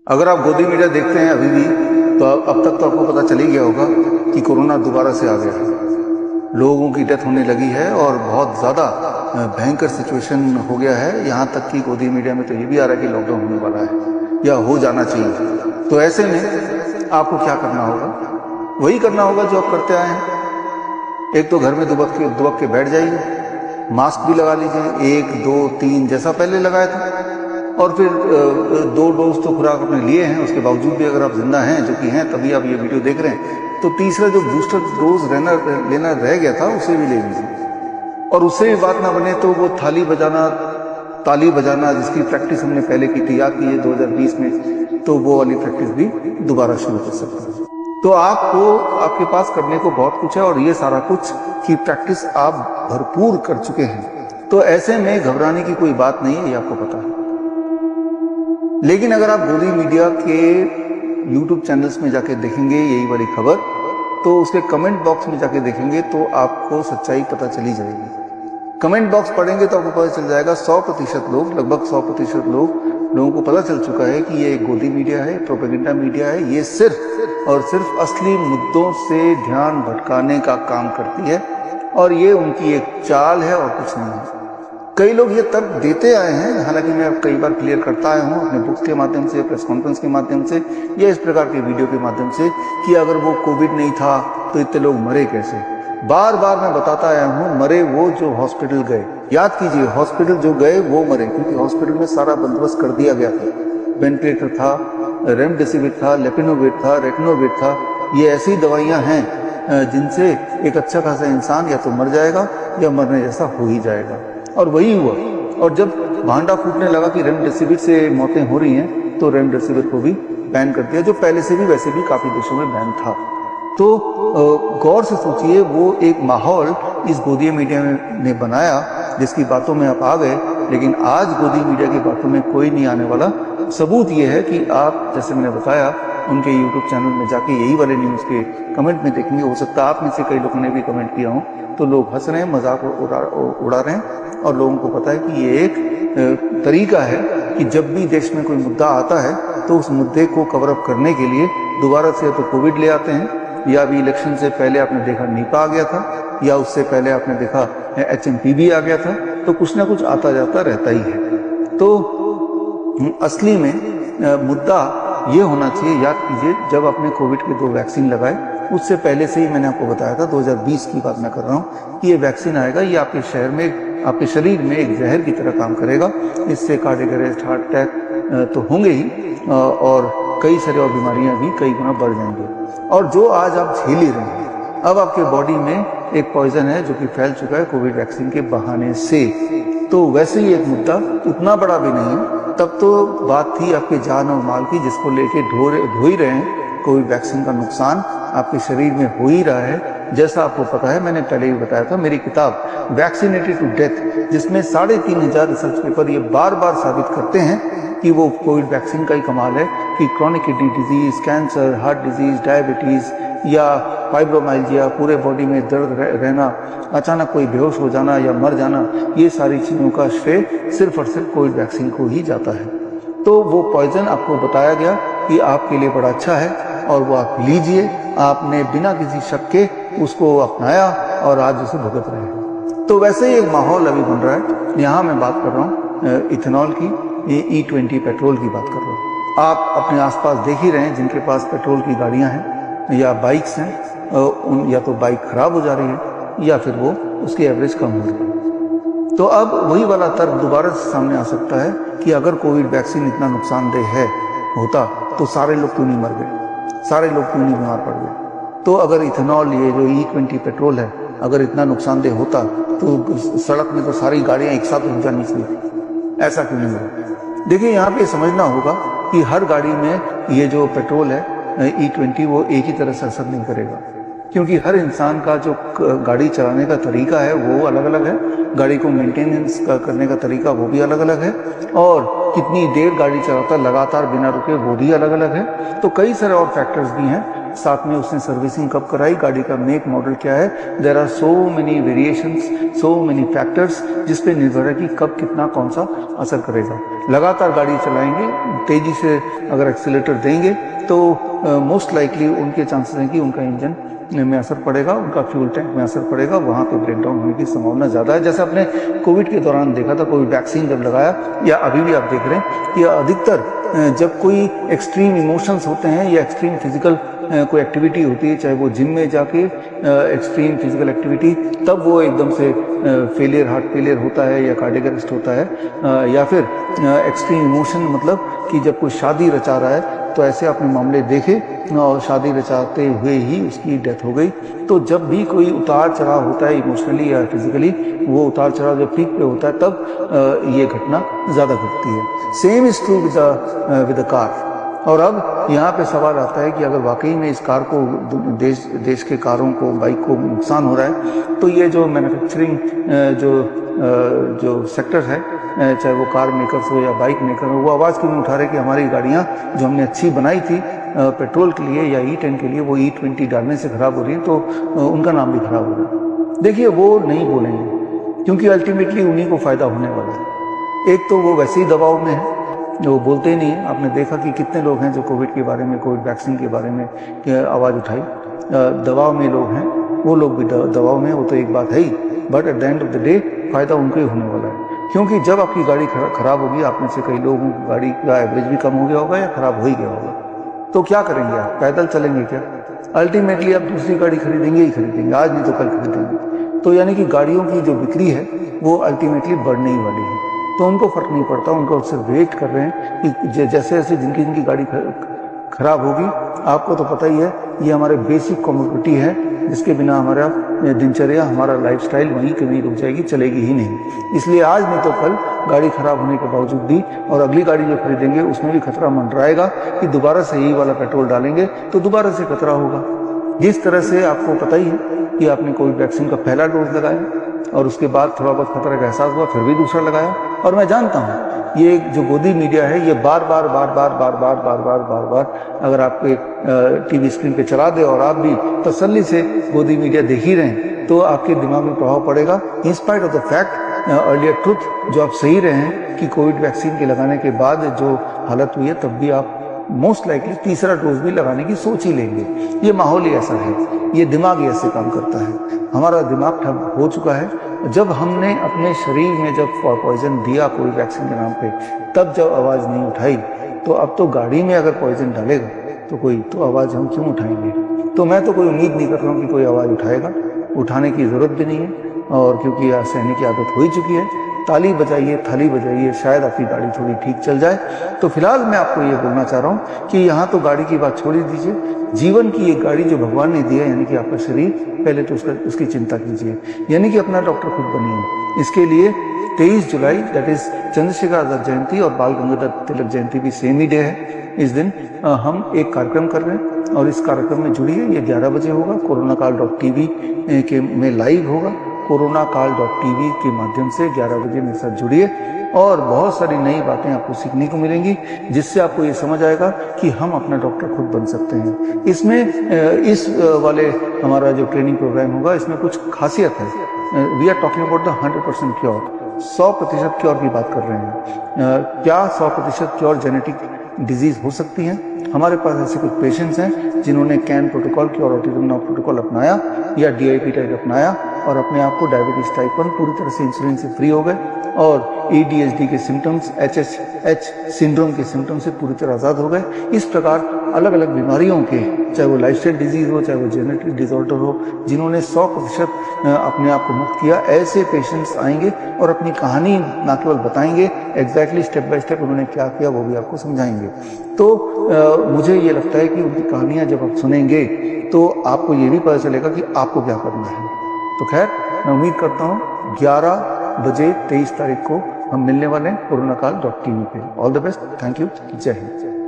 अगर आप गोदी मीडिया देखते हैं अभी भी, तो अब तक तो आपको पता चल ही गया होगा कि कोरोना दोबारा से आ गया है। लोगों की डेथ होने लगी है और बहुत ज़्यादा भयंकर सिचुएशन हो गया है। यहाँ तक कि गोदी मीडिया में तो ये भी आ रहा है कि लॉकडाउन होने वाला है या हो जाना चाहिए। तो ऐसे में आपको क्या करना होगा? वही करना होगा जो आप करते आए हैं। एक तो घर में दुबक के बैठ जाइए, मास्क भी लगा लीजिए 1, 2, 3 जैसा पहले लगाया था, और फिर 2 डोज तो खुराक अपने लिए हैं। उसके बावजूद भी अगर आप जिंदा हैं, जो कि हैं तभी आप ये वीडियो देख रहे हैं, तो तीसरा जो बूस्टर डोज लेना रह गया था उसे भी ले लीजिए। और उससे भी बात ना बने तो वो ताली बजाना जिसकी प्रैक्टिस हमने पहले की थी, याद कीजिए 2020 में, तो वो वाली प्रैक्टिस भी दोबारा शुरू कर सकते हैं। तो आपके पास करने को बहुत कुछ है और ये सारा कुछ की प्रैक्टिस आप भरपूर कर चुके हैं। तो ऐसे में घबराने की कोई बात नहीं है, ये आपको पता है। लेकिन अगर आप गोदी मीडिया के YouTube चैनल्स में जाके देखेंगे यही वाली खबर, तो उसके कमेंट बॉक्स में जाके देखेंगे तो आपको सच्चाई पता चली जाएगी। कमेंट बॉक्स पढ़ेंगे तो आपको पता चल जाएगा 100% लोग, लगभग 100% लोगों को पता चल चुका है कि ये गोदी मीडिया है, प्रोपेगेंडा मीडिया है। ये सिर्फ और सिर्फ असली मुद्दों से ध्यान भटकाने का काम करती है और ये उनकी एक चाल है और कुछ नहीं है। कई लोग ये तर्क देते आए हैं, हालांकि मैं कई बार क्लियर करता आया हूं अपने बुक्स के माध्यम से, प्रेस कॉन्फ्रेंस के माध्यम से या इस प्रकार के वीडियो के माध्यम से कि अगर वो कोविड नहीं था तो इतने लोग मरे कैसे। बार बार मैं बताता आया हूं, मरे वो जो हॉस्पिटल गए। याद कीजिए, हॉस्पिटल जो गए वो मरे, क्योंकि हॉस्पिटल में सारा बंदोबस्त कर दिया गया था। वेंटिलेटर था, रेमडेसिविर था, लेपिनोविर था, रेटनोविर था। ये ऐसी दवाइयां हैं जिनसे एक अच्छा खासा इंसान या तो मर जाएगा या मरने जैसा हो ही जाएगा, और वही हुआ। और जब भांडा फूटने लगा कि रेमडेसिविर से मौतें हो रही हैं, तो रेमडेसिविर को भी बैन कर दिया, जो पहले से भी वैसे भी काफी देशों में बैन था। तो गौर से सोचिए, वो एक माहौल इस गोदी मीडिया ने बनाया जिसकी बातों में आप आ गए, लेकिन आज गोदी मीडिया की बातों में कोई नहीं आने वाला। सबूत ये है कि आप, जैसे मैंने बताया, उनके YouTube चैनल में जाके यही वाले न्यूज के कमेंट में देखेंगे। हो सकता है आप में से कई लोगों ने भी कमेंट किया हो, तो लोग हंस रहे हैं, मजाक उड़ा रहे हैं, और लोगों को पता है कि ये एक तरीका है कि जब भी देश में कोई मुद्दा आता है तो उस मुद्दे को कवर अप करने के लिए दोबारा से तो कोविड ले आते हैं, या अभी इलेक्शन से पहले आपने देखा निपा आ गया था, या उससे पहले आपने देखा HMPV आ गया था। तो कुछ ना कुछ आता जाता रहता ही है। तो असली में मुद्दा ये होना चाहिए, याद कीजिए, जब आपने कोविड के 2 वैक्सीन लगाए, उससे पहले से ही मैंने आपको बताया था, 2020 की बात मैं कर रहा हूँ, कि ये वैक्सीन आएगा, ये आपके शरीर में एक जहर की तरह काम करेगा। इससे कार्डियक अरेस्ट, हार्ट अटैक तो होंगे ही, और कई सारी और बीमारियां भी कई गुना बढ़ जाएंगी। और जो आज आप झेल ही रहे हैं, अब आपके बॉडी में एक पॉइजन है जो कि फैल चुका है कोविड वैक्सीन के बहाने से। तो वैसे ही एक मुद्दा उतना बड़ा भी नहीं है। तब तो बात थी आपके जान और माल की, जिसको लेके ढो ही रहे हैं। कोविड वैक्सीन का नुकसान आपके शरीर में हो ही रहा है। जैसा आपको पता है, मैंने पहले भी बताया था, मेरी किताब वैक्सीनेटेड टू डेथ, जिसमें 3500 रिसर्च पेपर ये बार बार साबित करते हैं कि वो कोविड वैक्सीन का ही कमाल है कि chronic kidney disease, cancer, heart disease, diabetes या फाइब्रोमाइल्जिया, पूरे बॉडी में दर्द रहना, अचानक कोई बेहोश हो जाना या मर जाना, ये सारी चीजों का श्रेय सिर्फ और सिर्फ कोविड वैक्सीन को ही जाता है। तो वो पॉइजन आपको बताया गया कि आपके लिए बड़ा अच्छा है और वो आप लीजिए। आपने बिना किसी शक के उसको अपनाया और आज उसे भुगत रहे हैं। तो वैसे ही एक माहौल अभी बन रहा है। यहाँ मैं बात कर रहा हूँ इथेनॉल की, ये E20 पेट्रोल की बात कर रहा हूँ। आप अपने आसपास देख ही रहे हैं, जिनके पास पेट्रोल की गाड़ियां हैं या बाइक्स हैं, या तो बाइक खराब हो जा रही है या फिर वो उसकी एवरेज कम हो रही है। तो अब वही वाला तर्क दोबारा से सामने आ सकता है कि अगर कोविड वैक्सीन इतना नुकसानदेह होता तो सारे लोग क्यों नहीं मर गए, सारे लोग क्यों नहीं बीमार पड़ गए। तो अगर इथेनॉल, ये जो E20 पेट्रोल है, अगर इतना नुकसानदेह होता तो सड़क में तो सारी गाड़ियां एक साथ रुक जानी चाहिए, ऐसा क्यों नहीं हुआ। देखिए, यहाँ पे समझना होगा कि हर गाड़ी में ये जो पेट्रोल है E20, वो एक ही तरह से असर नहीं करेगा, क्योंकि हर इंसान का जो गाड़ी चलाने का तरीका है वो अलग अलग है, गाड़ी को मेंटेनेंस करने का तरीका वो भी अलग अलग है, और कितनी देर गाड़ी चलाता लगातार बिना रुके वो भी अलग अलग है। तो कई सारे और फैक्टर्स भी हैं साथ में उसने सर्विसिंग कब कराई, गाड़ी का मेक मॉडल क्या है। There are so many variations, so many factors जिस पे निर्भर है कि कब कितना कौन सा असर करेगा। लगातार गाड़ी चलाएंगे, तेजी से अगर एक्सीलेटर देंगे तो मोस्ट लाइकली उनके चांसेस हैं कि उनका इंजन में असर पड़ेगा, उनका फ्यूल टैंक में असर पड़ेगा, वहाँ पे ब्रेकडाउन होने की संभावना ज़्यादा है। जैसे आपने कोविड के दौरान देखा था, कोविड वैक्सीन जब लगाया या अभी भी आप देख रहे हैं कि अधिकतर जब कोई एक्सट्रीम इमोशंस होते हैं या एक्सट्रीम फिजिकल कोई एक्टिविटी होती है, चाहे वो जिम में जाके एक्सट्रीम फिजिकल एक्टिविटी, तब वो एकदम से फेलियर, हार्ट फेलियर होता है या कार्डियक अरेस्ट होता है, या फिर एक्सट्रीम इमोशन मतलब कि जब कोई शादी रचा रहा है, तो ऐसे आपने मामले देखे और शादी रचाते हुए ही उसकी डेथ हो गई। तो जब भी कोई उतार चढ़ाव होता है इमोशनली या फिजिकली, वो उतार चढ़ाव जब पीक पे होता है तब ये घटना ज़्यादा घटती है। Same is true with the car. और अब यहाँ पे सवाल आता है कि अगर वाकई में इस कार को देश के कारों को, बाइक को नुकसान हो रहा है, तो ये जो मैन्युफैक्चरिंग जो सेक्टर है, चाहे वो कार मेकर्स हो या बाइक मेकर हो, वो आवाज़ क्यों नहीं उठा रहे कि हमारी गाड़ियाँ जो हमने अच्छी बनाई थी पेट्रोल के लिए या E10 के लिए, वो E20 डालने से खराब हो रही है, तो उनका नाम भी खराब हो रहा है। देखिए, वो नहीं बोलेंगे क्योंकि अल्टीमेटली उन्हीं को फ़ायदा होने वाला है। एक तो वो वैसे ही दबाव में है, वो बोलते ही नहीं है। आपने देखा कि कितने लोग हैं जो कोविड के बारे में, कोविड वैक्सीन के बारे में आवाज़ उठाई, दबाव में लोग हैं, वो लोग भी दबाव में, वो तो एक बात है ही, but at the end of the day फायदा उनको ही होने वाला है। क्योंकि जब आपकी गाड़ी खराब होगी, आप में से कई लोगों की गाड़ी का एवरेज भी कम हो गया होगा या खराब हो ही गया होगा, तो क्या करेंगे आप? पैदल चलेंगे क्या? अल्टीमेटली आप दूसरी गाड़ी खरीदेंगे ही खरीदेंगे, आज नहीं तो कल खरीदेंगे। तो यानी कि गाड़ियों की जो बिक्री है वो अल्टीमेटली बढ़ने ही वाली है। तो उनको फर्क नहीं पड़ता, उनको सिर्फ वेट कर रहे हैं कि जैसे जैसे जिनकी गाड़ी खराब होगी, आपको तो पता ही है ये हमारे बेसिक कमोडिटी है, जिसके बिना हमारा दिनचर्या, हमारा लाइफस्टाइल वहीं कहीं रुक जाएगी, चलेगी ही नहीं। इसलिए आज नहीं तो कल गाड़ी खराब होने के बावजूद भी, और अगली गाड़ी जो खरीदेंगे उसमें भी खतरा मंडराएगा कि दोबारा से यही वाला पेट्रोल डालेंगे तो दोबारा से खतरा होगा। जिस तरह से आपको पता ही है कि आपने कोविड वैक्सीन का पहला डोज लगाया और उसके बाद थोड़ा बहुत खतरा का एहसास हुआ, फिर भी दूसरा लगाया। और मैं जानता हूँ ये जो गोदी मीडिया है, ये बार बार अगर आपके टीवी स्क्रीन पे चला दे और आप भी तसल्ली से गोदी मीडिया देख ही रहे हैं, तो आपके दिमाग में प्रभाव पड़ेगा। In spite of the fact earlier truth, जो आप सही रहे हैं कि कोविड वैक्सीन के लगाने के बाद जो हालत हुई है, तब भी आप मोस्ट लाइकली तीसरा डोज भी लगाने की सोच ही लेंगे। ये माहौल ही ऐसा है, ये दिमाग ही ऐसे काम करता है। हमारा दिमाग ठप हो चुका है। जब हमने अपने शरीर में जब पॉइजन दिया कोविड वैक्सीन के नाम पे, तब जब आवाज़ नहीं उठाई, तो अब तो गाड़ी में अगर पॉइजन डालेगा तो कोई तो आवाज़ हम क्यों उठाएंगे? तो मैं तो कोई उम्मीद नहीं कर रहा हूँ कि कोई आवाज़ उठाएगा, उठाने की ज़रूरत भी नहीं है। और क्योंकि सहने की आदत हो ही चुकी है, ताली बजाइए, थाली बजाइए, शायद आपकी गाड़ी थोड़ी ठीक चल जाए। तो फिलहाल मैं आपको ये बोलना चाह रहा हूँ कि यहाँ तो गाड़ी की बात छोड़ ही दीजिए, जीवन की एक गाड़ी जो भगवान ने दी है, यानी कि आपका शरीर, पहले तो उसकी चिंता कीजिए, यानी कि अपना डॉक्टर खुद बनिए। इसके लिए 23 July that is Chandrashekhar Azad जयंती और बाल गंगाधर तिलक जयंती भी सेम ही डे है। इस दिन हम एक कार्यक्रम कर रहे हैं और इस कार्यक्रम में जुड़िए। ये 11 बजे होगा, कोरोनाकाल.tv के में लाइव होगा। कोरोनाकाल.tv के माध्यम से 11 बजे मेरे साथ जुड़िए और बहुत सारी नई बातें आपको सीखने को मिलेंगी, जिससे आपको ये समझ आएगा कि हम अपना डॉक्टर खुद बन सकते हैं। इसमें इस वाले हमारा जो ट्रेनिंग प्रोग्राम होगा, इसमें कुछ खासियत है। We are talking about the 100% cure, 100% cure की बात कर रहे हैं। क्या 100% क्योर जेनेटिक डिजीज हो सकती है? हमारे पास ऐसे कुछ पेशेंट्स हैं जिन्होंने can protocol, cure autism now protocol अपनाया या DIP टाइप अपनाया और अपने आप को डायबिटीज टाइप 1 पूरी तरह से इंसुलिन से फ्री हो गए और ADHD के सिम्टम्स, HH सिंड्रोम के सिम्टम्स से पूरी तरह आज़ाद हो गए। इस प्रकार अलग अलग बीमारियों के, चाहे वो लाइफस्टाइल डिजीज हो, चाहे वो जेनेटिक डिसऑर्डर हो, जिन्होंने 100% अपने आप को मुक्त किया, ऐसे पेशेंट्स आएंगे और अपनी कहानी न केवल बताएंगे, एग्जैक्टली स्टेप बाय स्टेप उन्होंने क्या किया वो भी आपको समझाएंगे। तो मुझे ये लगता है कि उनकी कहानियाँ जब आप सुनेंगे तो आपको ये भी पता चलेगा कि आपको क्या करना है। तो खैर, मैं उम्मीद करता हूँ 11 बजे 23 तारीख को हम मिलने वाले हैं कोरोनाकाल.tv पे। All the best, thank you, जय हिंद।